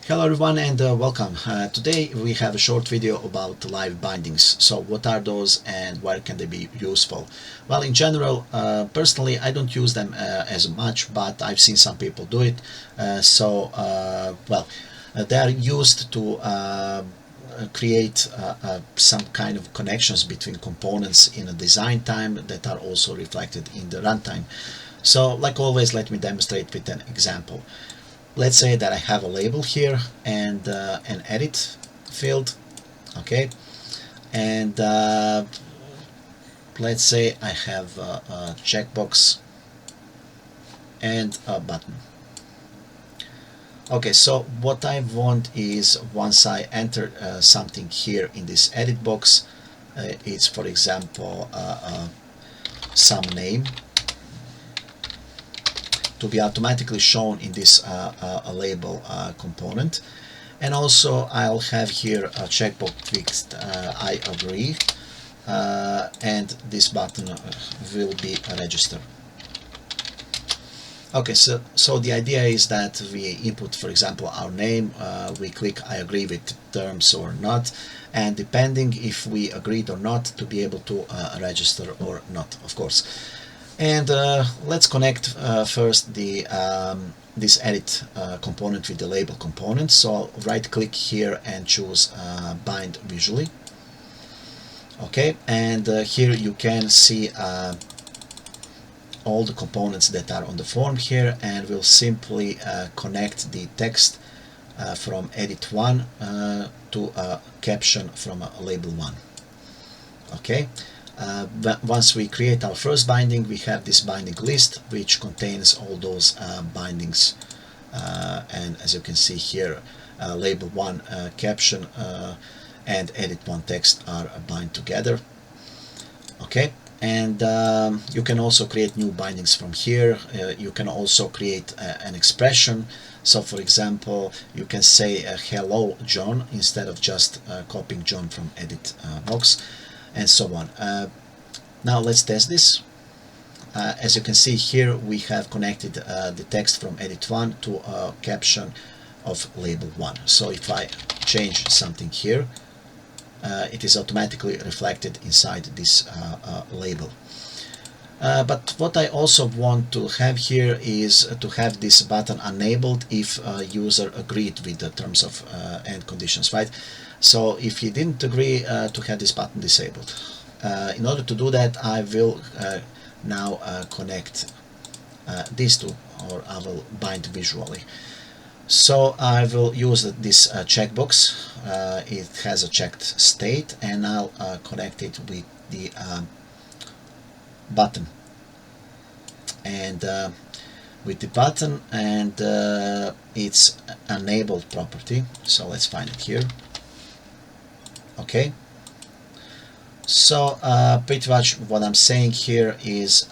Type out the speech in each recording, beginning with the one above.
Hello everyone and welcome. Today we have a short video about live bindings. So what are those and where can they be useful? Well, in general, personally I don't use them as much, but I've seen some people do it. They are used to create some kind of connections between components in a design time that are also reflected in the runtime. So like always, let me demonstrate with an example. Let's say that I have a label here and an edit field, okay, and let's say I have a checkbox and a button. Okay, so what I want is once I enter something here in this edit box, it's for example some name, to be automatically shown in this label component. And also I'll have here a checkbox fixed I agree, and this button will be a register. Okay, so the idea is that we input, for example, our name, we click I agree with terms or not, and depending if we agreed or not, to be able to register or not, of course. And let's connect first the this edit component with the label component. So right click here and choose bind visually. Okay, and here you can see all the components that are on the form here, and we'll simply connect the text from edit 1 to a caption from label 1. Okay. Once we create our first binding, we have this binding list which contains all those bindings, and as you can see here, label 1 caption and edit 1 text are bind together. Okay, and you can also create new bindings from here. You can also create an expression. So for example, you can say hello John instead of just copying John from edit box, and so on. Now let's test this. As you can see here, we have connected the text from edit 1 to a caption of label 1. So if I change something here, it is automatically reflected inside this label. But what I also want to have here is to have this button enabled if a user agreed with the terms of and conditions, right? So if he didn't agree, to have this button disabled. In order to do that, I will now connect these two, or I will bind visually. So I will use this checkbox. It has a checked state, and I'll connect it with the button. And with the button and its enabled property. So let's find it here. Okay. So pretty much what I'm saying here is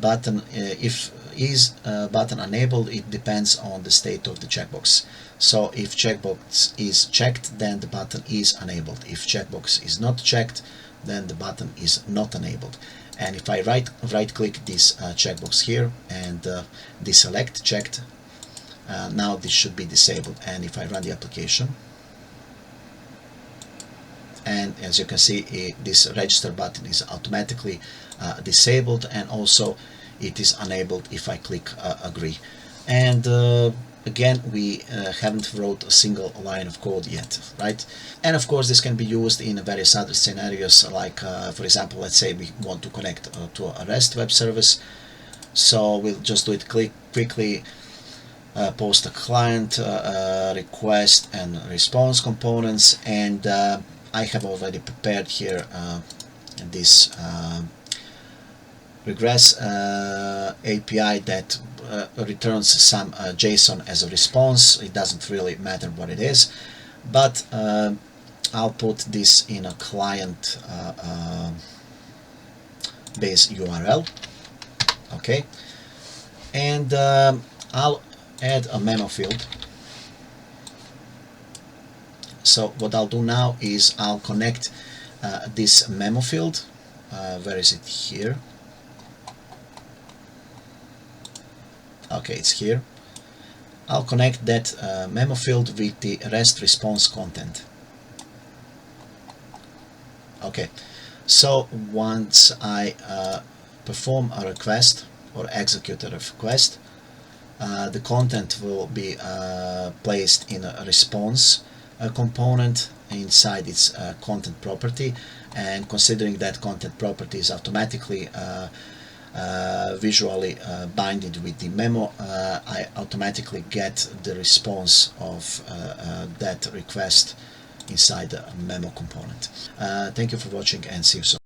button, if is button enabled, it depends on the state of the checkbox. So if checkbox is checked, then the button is enabled. If checkbox is not checked, then the button is not enabled. And if I right click this checkbox here and deselect checked, now this should be disabled. And if I run the application, and as you can see, this register button is automatically disabled, and also it is enabled if I click agree. And again, we haven't wrote a single line of code yet, right? And of course this can be used in various other scenarios, like for example, let's say we want to connect to a REST web service. So we'll just do it quickly. Post a client request and response components, and I have already prepared here this regress API that returns some JSON as a response. It doesn't really matter what it is, but I'll put this in a client base URL. Okay, and I'll add a memo field. So what I'll do now is I'll connect this memo field. Where is it? Here. Okay, it's here. I'll connect that memo field with the REST response content. Okay, so once I perform a request or execute a request, the content will be placed in a response component inside its content property, and considering that content property is automatically visually binded with the memo, I automatically get the response of that request inside the memo component. Thank you for watching and see you soon.